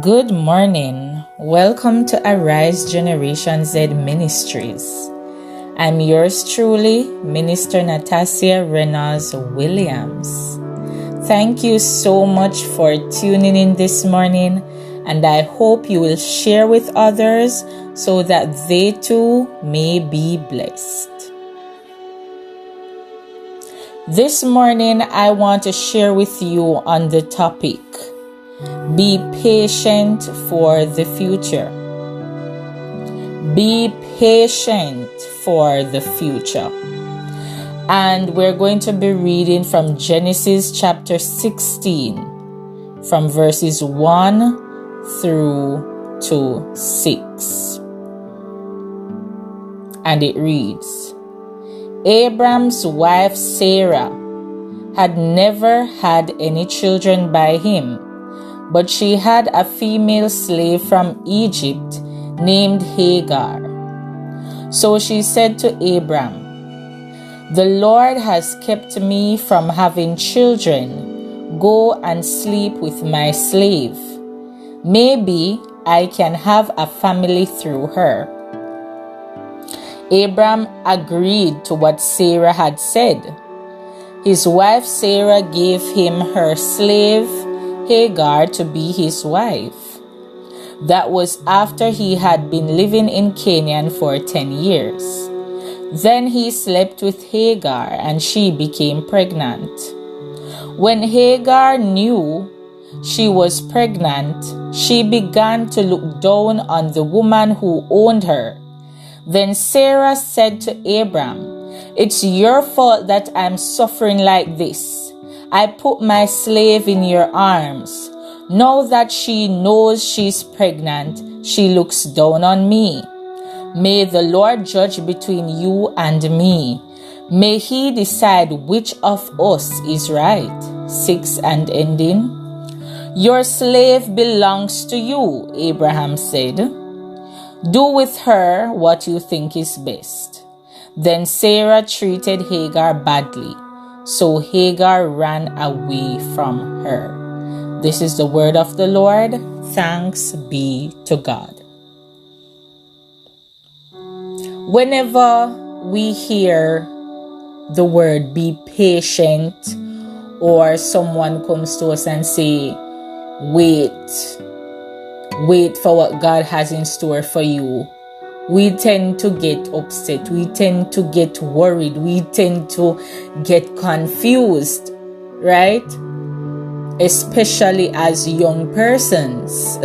Good morning. Welcome to Arise Generation Z Ministries. I'm yours truly, Minister Natassia Reynolds-Williams. Thank you so much for tuning in this morning, and I hope you will share with others so that they too may be blessed. This morning, I want to share with you on the topic, be patient for the future. Be patient for the future. And we're going to be reading from Genesis chapter 16, from verses 1 through to 6. And it reads, Abram's wife Sarah had never had any children by him, but she had a female slave from Egypt named Hagar. So she said to Abram, "The Lord has kept me from having children. Go and sleep with my slave. Maybe I can have a family through her." Abram agreed to what Sarah had said. His wife Sarah gave him her slave Hagar to be his wife. That was after he had been living in Canaan for 10 years. Then he slept with Hagar and she became pregnant. When Hagar knew she was pregnant, she began to look down on the woman who owned her. Then Sarah said to Abram, "It's your fault that I'm suffering like this. I put my slave in your arms. Now that she knows she's pregnant, she looks down on me. May the Lord judge between you and me. May he decide which of us is right." 6 and ending. "Your slave belongs to you," Abraham said. "Do with her what you think is best." Then Sarah treated Hagar badly, so Hagar ran away from her. This is the word of the Lord. Thanks be to God. Whenever we hear the word be patient, or someone comes to us and say, wait for what God has in store for you, we tend to get upset. We tend to get worried. We tend to get confused, right? Especially as young persons.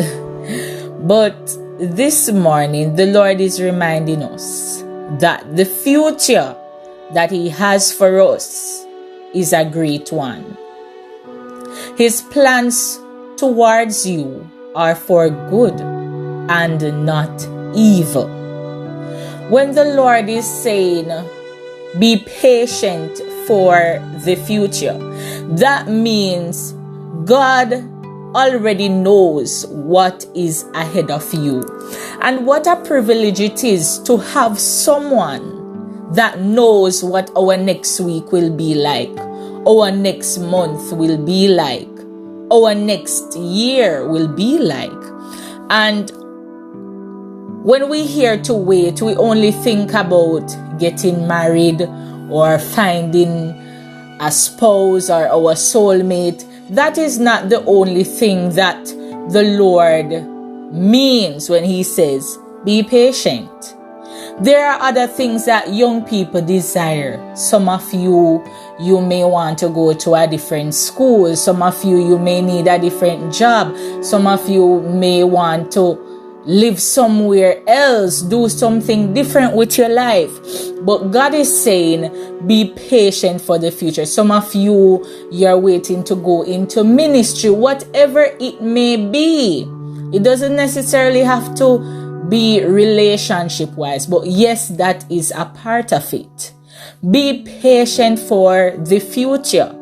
But this morning, the Lord is reminding us that the future that He has for us is a great one. His plans towards you are for good and not evil. When the Lord is saying, be patient for the future, that means God already knows what is ahead of you. And what a privilege it is to have someone that knows what our next week will be like, our next month will be like, our next year will be like. And when we hear to wait, we only think about getting married or finding a spouse or our soulmate. That is not the only thing that the Lord means when He says, be patient. There are other things that young people desire. Some of you may want to go to a different school. Some of you may need a different job. Some of you may want to live somewhere else, do something different with your life. But God is saying, be patient for the future. Some of you, you're waiting to go into ministry, whatever it may be. It doesn't necessarily have to be relationship-wise, but yes, that is a part of it. Be patient for the future.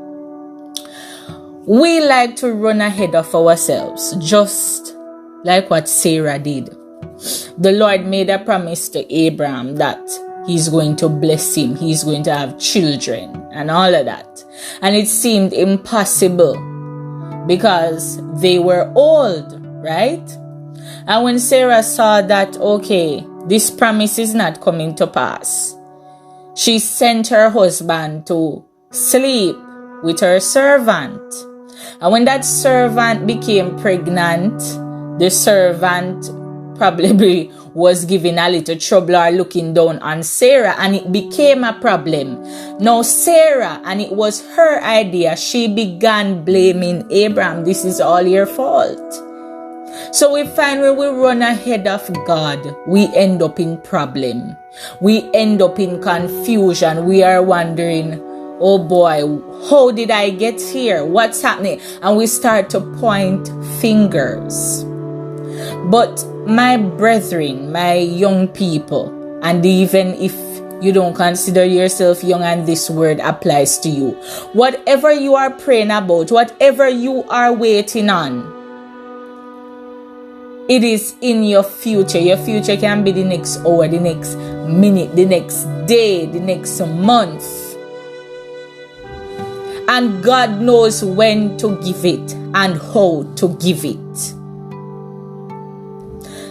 We like to run ahead of ourselves, just like what Sarah did. The Lord made a promise to Abraham that He's going to bless him, he's going to have children and all of that. And it seemed impossible because they were old. right? And when Sarah saw that, okay, this promise is not coming to pass, she sent her husband to sleep with her servant. And when that servant became pregnant, the servant probably was giving a little trouble or looking down on Sarah, and it became a problem. Now Sarah, and it was her idea, she began blaming Abraham. This is all your fault. So we find when we run ahead of God, we end up in problem. We end up in confusion. We are wondering, oh boy, how did I get here? What's happening? And we start to point fingers. But my brethren, my young people, and even if you don't consider yourself young and this word applies to you, whatever you are praying about, whatever you are waiting on, it is in your future. Your future can be the next hour, the next minute, the next day, the next month. And God knows when to give it and how to give it.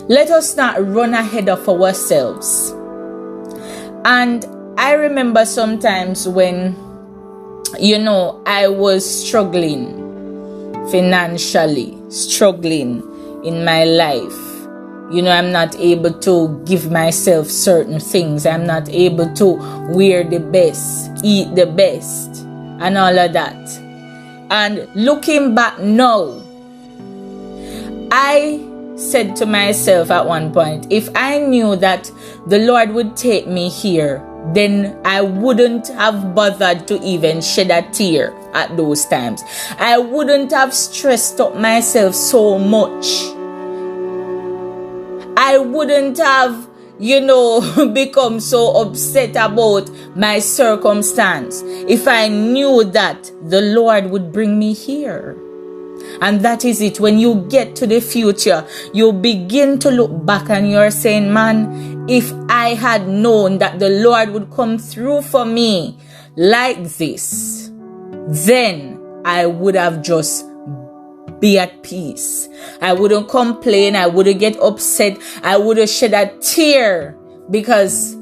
Let us not run ahead of ourselves. And I remember sometimes when, I was struggling financially, struggling in my life. I'm not able to give myself certain things. I'm not able to wear the best, eat the best, and all of that. And looking back now, I said to myself at one point, if I knew that the Lord would take me here, then I wouldn't have bothered to even shed a tear at those times. I wouldn't have stressed up myself so much. I wouldn't have, become so upset about my circumstance if I knew that the Lord would bring me here. And that is it. When you get to the future, you begin to look back and you're saying, man, if I had known that the Lord would come through for me like this, then I would have just be at peace. I wouldn't complain. I wouldn't get upset. I wouldn't shed a tear because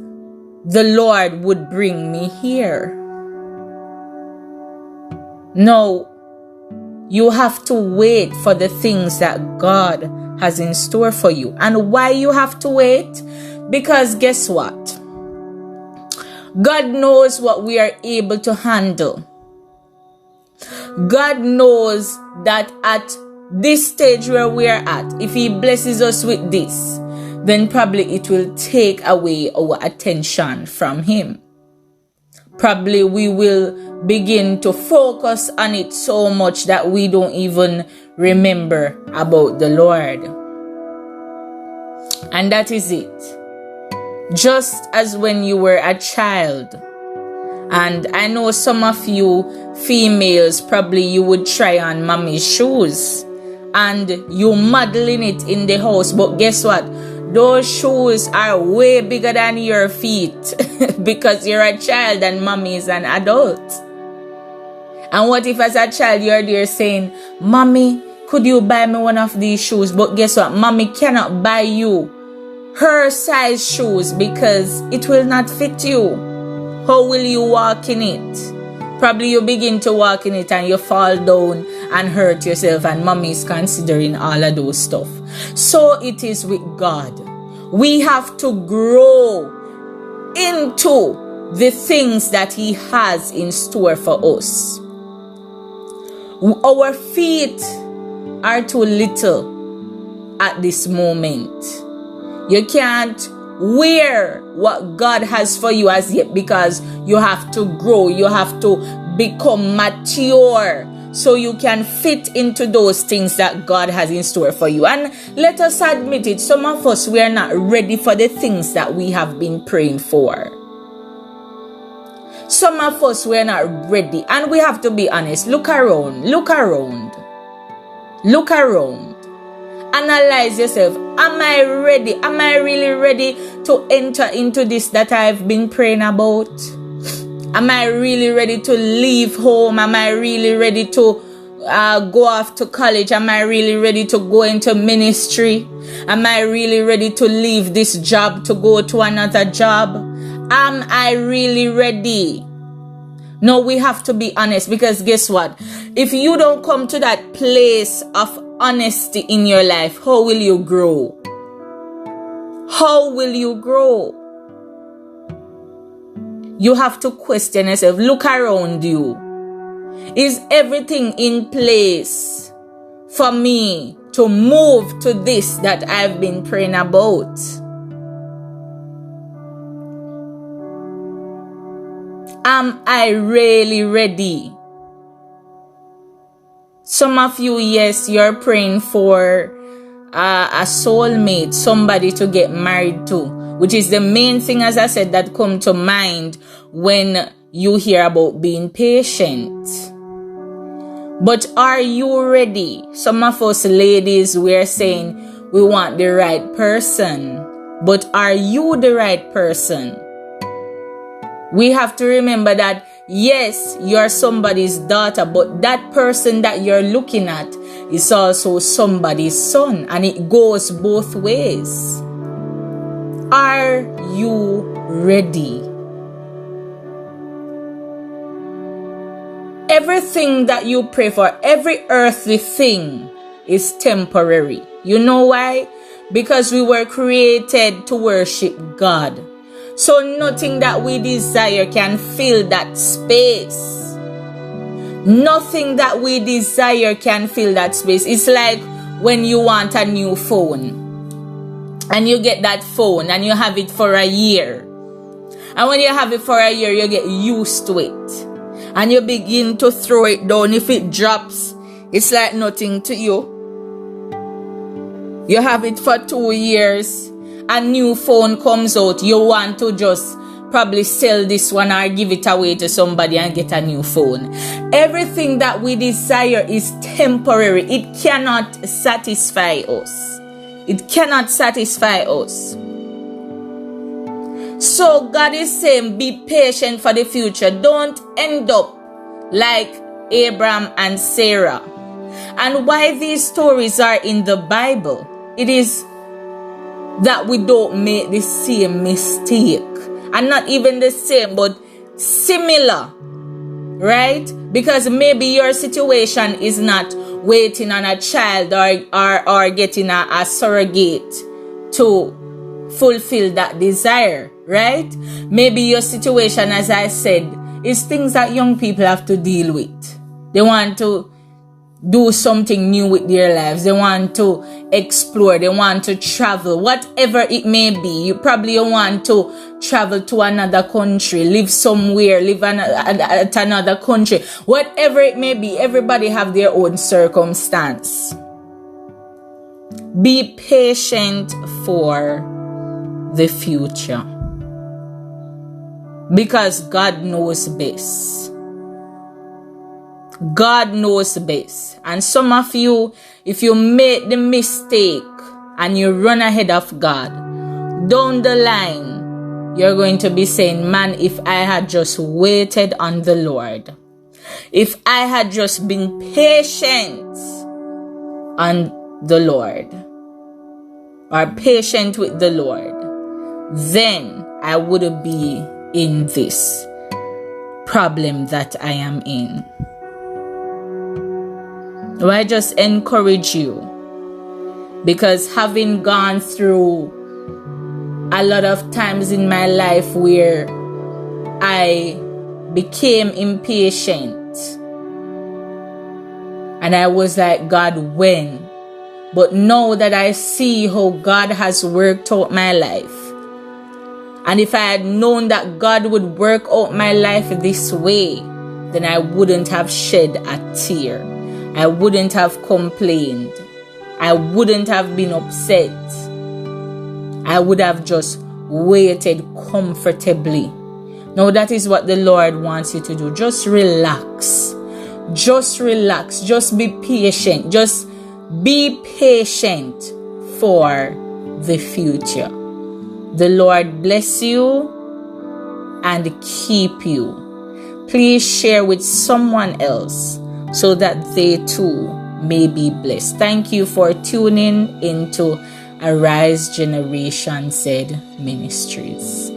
the Lord would bring me here. No. You have to wait for the things that God has in store for you. And why you have to wait? Because guess what? God knows what we are able to handle. God knows that at this stage where we are at, if He blesses us with this, then probably it will take away our attention from Him. Probably we will begin to focus on it so much that we don't even remember about the Lord. And that is it. Just as when you were a child, and I know some of you females, probably you would try on mommy's shoes and you modeling it in the house, but guess what? Those shoes are way bigger than your feet because you're a child and mommy is an adult. And what if as a child you're there saying, mommy, could you buy me one of these shoes? But guess what? Mommy cannot buy you her size shoes because it will not fit you. How will you walk in it? Probably you begin to walk in it and you fall down and hurt yourself, and mommy is considering all of those stuff. So it is with God. We have to grow into the things that He has in store for us. Our feet are too little at this moment. You can't wear what God has for you as yet because you have to grow. You have to become mature so you can fit into those things that God has in store for you. And let us admit it, some of us, we are not ready for the things that we have been praying for. Some of us, we are not ready. And we have to be honest. Look around. Look around. Look around. Analyze yourself. Am I ready? Am I really ready to enter into this that I've been praying about? Am I really ready to leave home? Am I really ready to go off to college? Am I really ready to go into ministry? Am I really ready to leave this job to go to another job? Am I really ready? No, we have to be honest, because guess what? If you don't come to that place of honesty in your life, how will you grow? How will you grow? You have to question yourself. Look around you. Is everything in place for me to move to this that I've been praying about? Am I really ready? Some of you, yes, you're praying for a soulmate, somebody to get married to, which is the main thing, as I said, that come to mind when you hear about being patient. But are you ready? Some of us ladies, we're saying we want the right person, but are you the right person? We have to remember that, yes, you're somebody's daughter, but that person that you're looking at is also somebody's son, and it goes both ways. Are you ready? Everything that you pray for, every earthly thing, is temporary. You know why? Because we were created to worship God. So nothing that we desire can fill that space. Nothing that we desire can fill that space. It's like when you want a new phone and you get that phone and you have it for a year. And when you have it for a year, you get used to it. And you begin to throw it down. If it drops, it's like nothing to you. You have it for 2 years. A new phone comes out, you want to just probably sell this one or give it away to somebody and get a new phone. Everything that we desire is temporary. It cannot satisfy us. It cannot satisfy us. So God is saying, be patient for the future. Don't end up like Abraham and Sarah. And why these stories are in the Bible, it is that we don't make the same mistake. And not even the same, but similar. Right? Because maybe your situation is not waiting on a child or getting a surrogate to fulfill that desire. Right? Maybe your situation, as I said, is things that young people have to deal with. They want to do something new with their lives. They want to explore. They want to travel. Whatever it may be. You probably want to travel to another country. Live somewhere. Live at another country. Whatever it may be. Everybody have their own circumstance. Be patient for the future. Because God knows best. God knows best. And some of you, if you make the mistake and you run ahead of God, down the line, you're going to be saying, man, if I had just waited on the Lord, if I had just been patient on the Lord, or patient with the Lord, then I wouldn't be in this problem that I am in. I just encourage you, because having gone through a lot of times in my life where I became impatient and I was like, God, when? But now that I see how God has worked out my life, and if I had known that God would work out my life this way, then I wouldn't have shed a tear. I wouldn't have complained. I wouldn't have been upset. I would have just waited comfortably. Now that is what the Lord wants you to do. Just relax. Just relax. Just be patient. Just be patient for the future. The Lord bless you and keep you. Please share with someone else so that they too may be blessed. Thank you for tuning into Arise Generation Z Ministries.